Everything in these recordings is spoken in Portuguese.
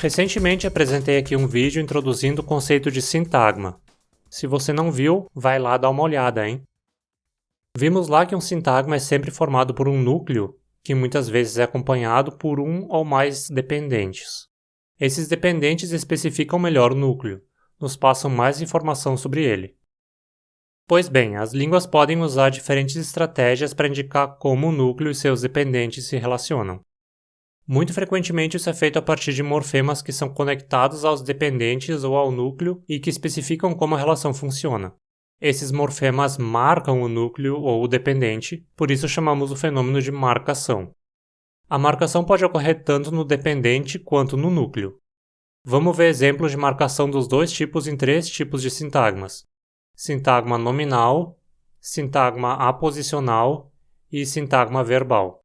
Recentemente apresentei aqui um vídeo introduzindo o conceito de sintagma. Se você não viu, vai lá dar uma olhada, hein? Vimos lá que um sintagma é sempre formado por um núcleo, que muitas vezes é acompanhado por um ou mais dependentes. Esses dependentes especificam melhor o núcleo, nos passam mais informação sobre ele. Pois bem, as línguas podem usar diferentes estratégias para indicar como o núcleo e seus dependentes se relacionam. Muito frequentemente isso é feito a partir de morfemas que são conectados aos dependentes ou ao núcleo e que especificam como a relação funciona. Esses morfemas marcam o núcleo ou o dependente, por isso chamamos o fenômeno de marcação. A marcação pode ocorrer tanto no dependente quanto no núcleo. Vamos ver exemplos de marcação dos dois tipos em 3 tipos de sintagmas: sintagma nominal, sintagma aposicional e sintagma verbal.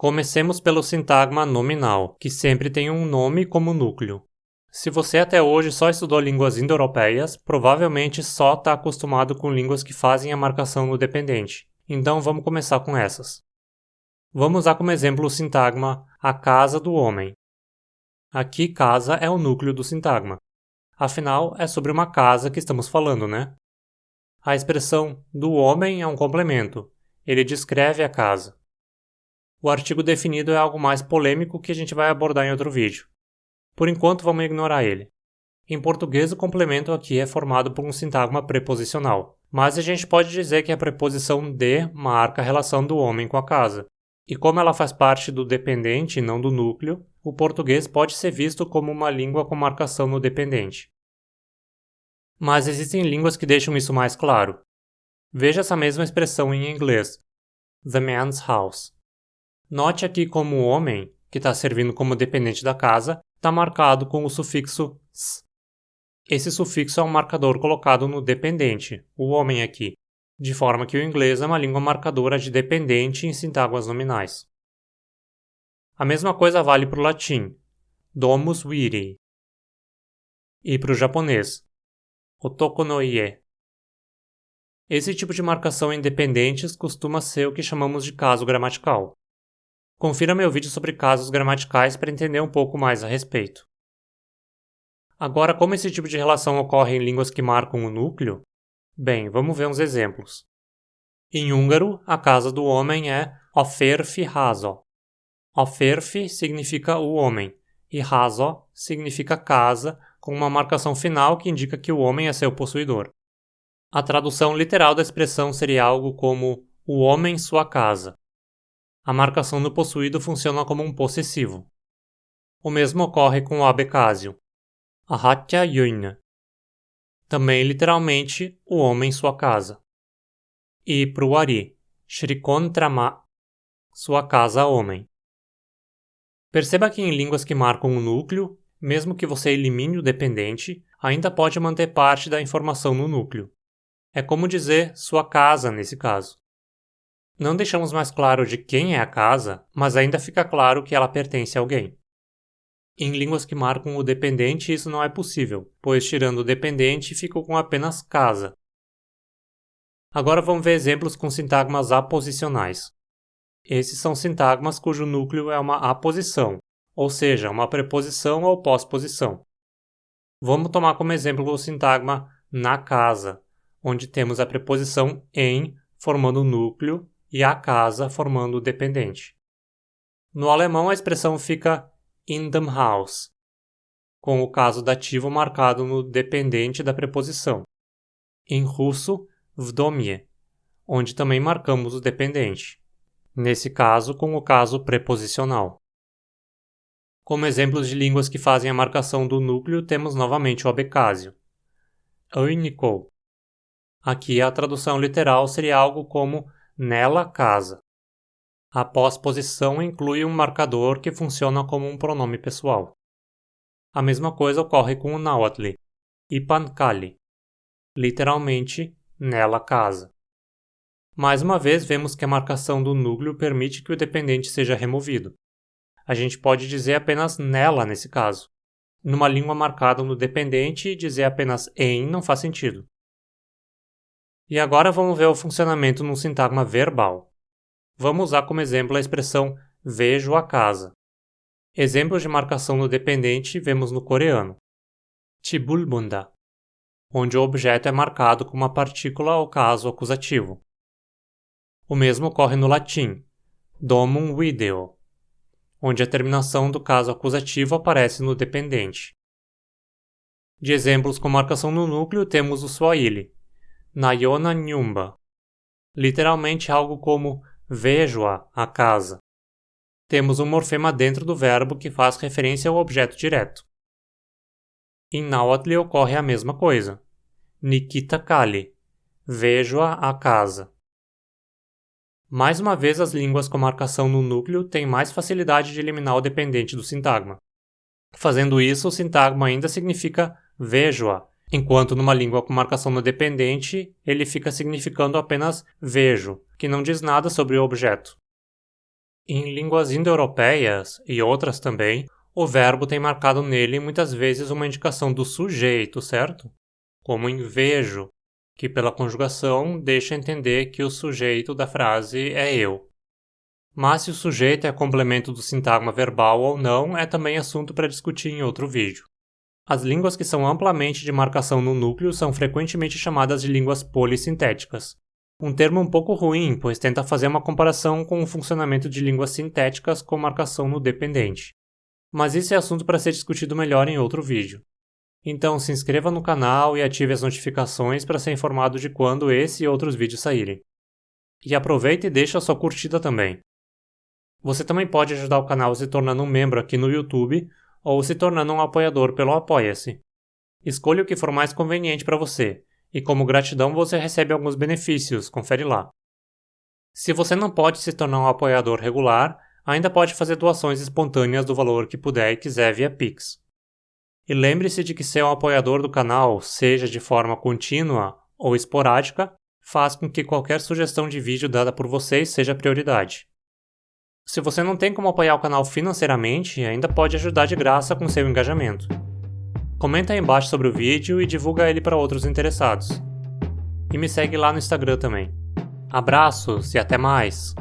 Comecemos pelo sintagma nominal, que sempre tem um nome como núcleo. Se você até hoje só estudou línguas indo-europeias, provavelmente só está acostumado com línguas que fazem a marcação no dependente. Então vamos começar com essas. Vamos usar como exemplo o sintagma a casa do homem. Aqui casa é o núcleo do sintagma. Afinal, é sobre uma casa que estamos falando, né? A expressão do homem é um complemento. Ele descreve a casa. O artigo definido é algo mais polêmico que a gente vai abordar em outro vídeo. Por enquanto, vamos ignorar ele. Em português, o complemento aqui é formado por um sintagma preposicional, mas a gente pode dizer que a preposição de marca a relação do homem com a casa. E como ela faz parte do dependente e não do núcleo, o português pode ser visto como uma língua com marcação no dependente. Mas existem línguas que deixam isso mais claro. Veja essa mesma expressão em inglês: the man's house. Note aqui como o homem, que está servindo como dependente da casa, está marcado com o sufixo s. Esse sufixo é um marcador colocado no dependente, o homem aqui, de forma que o inglês é uma língua marcadora de dependente em sintagmas nominais. A mesma coisa vale para o latim, domus viri, e para o japonês, otoko no ie. Esse tipo de marcação em dependentes costuma ser o que chamamos de caso gramatical. Confira meu vídeo sobre casos gramaticais para entender um pouco mais a respeito. Agora, como esse tipo de relação ocorre em línguas que marcam o núcleo? Bem, vamos ver uns exemplos. Em húngaro, a casa do homem é a férfi háza. A férfi significa o homem, e háza significa casa, com uma marcação final que indica que o homem é seu possuidor. A tradução literal da expressão seria algo como o homem sua casa. A marcação no possuído funciona como um possessivo. O mesmo ocorre com o abecásio, a hatya yöna. Também literalmente, o homem sua casa. E para o ari, shrikon trama, sua casa homem. Perceba que em línguas que marcam o núcleo, mesmo que você elimine o dependente, ainda pode manter parte da informação no núcleo. É como dizer sua casa nesse caso. Não deixamos mais claro de quem é a casa, mas ainda fica claro que ela pertence a alguém. Em línguas que marcam o dependente, isso não é possível, pois tirando o dependente, fico com apenas casa. Agora vamos ver exemplos com sintagmas aposicionais. Esses são sintagmas cujo núcleo é uma aposição, ou seja, uma preposição ou pós-posição. Vamos tomar como exemplo o sintagma na casa, onde temos a preposição em formando o núcleo e a casa formando o dependente. No alemão, a expressão fica in dem Haus, com o caso dativo marcado no dependente da preposição. Em russo, w domie, onde também marcamos o dependente, nesse caso com o caso preposicional. Como exemplos de línguas que fazem a marcação do núcleo, temos novamente o abecásio. Unikol. Aqui a tradução literal seria algo como nela casa. A pós-posição inclui um marcador que funciona como um pronome pessoal. A mesma coisa ocorre com o naotli, ipankali, literalmente, nela casa. Mais uma vez, vemos que a marcação do núcleo permite que o dependente seja removido. A gente pode dizer apenas nela nesse caso. Numa língua marcada no dependente, dizer apenas em não faz sentido. E agora vamos ver o funcionamento num sintagma verbal. Vamos usar como exemplo a expressão vejo a casa. Exemplos de marcação no dependente vemos no coreano. Chibulbunda, onde o objeto é marcado com uma partícula ou caso acusativo. O mesmo ocorre no latim, domum video, onde a terminação do caso acusativo aparece no dependente. De exemplos com marcação no núcleo temos o Swahili, naiona nyumba, literalmente algo como vejo-a, a casa. Temos um morfema dentro do verbo que faz referência ao objeto direto. Em Nahuatl ocorre a mesma coisa. Nikita Kali, vejo-a, a casa. Mais uma vez, as línguas com marcação no núcleo têm mais facilidade de eliminar o dependente do sintagma. Fazendo isso, o sintagma ainda significa vejo-a, enquanto numa língua com marcação no dependente, ele fica significando apenas vejo, que não diz nada sobre o objeto. Em línguas indo-europeias, e outras também, o verbo tem marcado nele muitas vezes uma indicação do sujeito, certo? Como em vejo, que pela conjugação deixa entender que o sujeito da frase é eu. Mas se o sujeito é complemento do sintagma verbal ou não é também assunto para discutir em outro vídeo. As línguas que são amplamente de marcação no núcleo são frequentemente chamadas de línguas polissintéticas. Um termo um pouco ruim, pois tenta fazer uma comparação com o funcionamento de línguas sintéticas com marcação no dependente. Mas isso é assunto para ser discutido melhor em outro vídeo. Então se inscreva no canal e ative as notificações para ser informado de quando esse e outros vídeos saírem. E aproveita e deixa a sua curtida também. Você também pode ajudar o canal se tornando um membro aqui no YouTube ou se tornando um apoiador pelo Apoia-se. Escolha o que for mais conveniente para você, e como gratidão você recebe alguns benefícios, confere lá. Se você não pode se tornar um apoiador regular, ainda pode fazer doações espontâneas do valor que puder e quiser via Pix. E lembre-se de que ser um apoiador do canal, seja de forma contínua ou esporádica, faz com que qualquer sugestão de vídeo dada por vocês seja prioridade. Se você não tem como apoiar o canal financeiramente, ainda pode ajudar de graça com seu engajamento. Comenta aí embaixo sobre o vídeo e divulga ele para outros interessados. E me segue lá no Instagram também. Abraços e até mais!